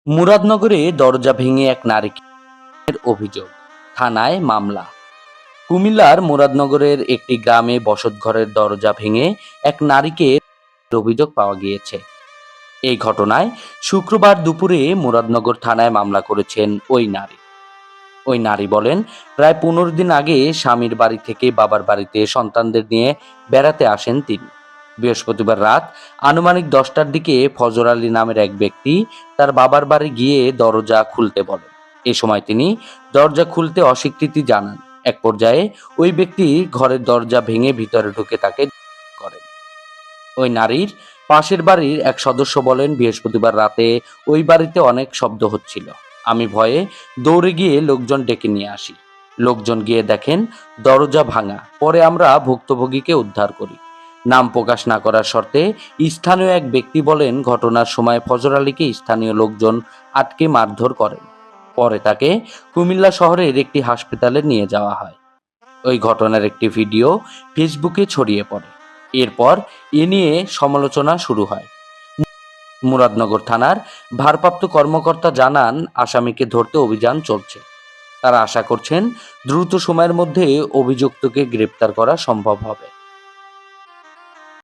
মুরাদনগরে দরজা ভেঙে এক নারীকে অভিযোগ, থানায় মামলা। কুমিল্লার মুরাদনগরের একটি গ্রামে বসতঘরের দরজা ভেঙে এক নারীকে অভিযোগ পাওয়া গিয়েছে। এই ঘটনায় শুক্রবার দুপুরে মুরাদনগর থানায় মামলা করেছেন ওই নারী বলেন, প্রায় 15 দিন আগে স্বামীর বাড়ি থেকে বাবার বাড়িতে সন্তানদের নিয়ে বেড়াতে আসেন তিনি। বৃহস্পতিবার রাত আনুমানিক 10টার দিকে ফজর আলী নামের এক ব্যক্তি তার বাবার বাড়ি গিয়ে দরজা খুলতে বলেন। এ সময় তিনি দরজা খুলতে অস্বীকৃতি জানান। এক পর্যায়ে ওই ব্যক্তি ঘরের দরজা ভেঙে ভিতরে ঢুকে তাকে করেন। ওই নারীর পাশের বাড়ির এক সদস্য বলেন, বৃহস্পতিবার রাতে ওই বাড়িতে অনেক শব্দ হচ্ছিল। আমি ভয়ে দৌড়ে গিয়ে লোকজন ডেকে নিয়ে আসি। লোকজন গিয়ে দেখেন দরজা ভাঙা। পরে আমরা ভুক্তভোগীকে উদ্ধার করি। নাম প্রকাশ না করার শর্তে স্থানীয় এক ব্যক্তি বলেন, ঘটনার সময় ফজর আলীকে স্থানীয় লোকজন আটকে মারধর করেন। পরে তাকে কুমিল্লা শহরের একটি হাসপাতালে নিয়ে যাওয়া হয়। ওই ঘটনার একটি ভিডিও ফেসবুকে ছড়িয়ে পড়ে। এরপর এ নিয়ে সমালোচনা শুরু হয়। মুরাদনগর থানার ভারপ্রাপ্ত কর্মকর্তা জানান, আসামিকে ধরতে অভিযান চলছে। তারা আশা করছেন দ্রুত সময়ের মধ্যে অভিযুক্তকে গ্রেপ্তার করা সম্ভব হবে।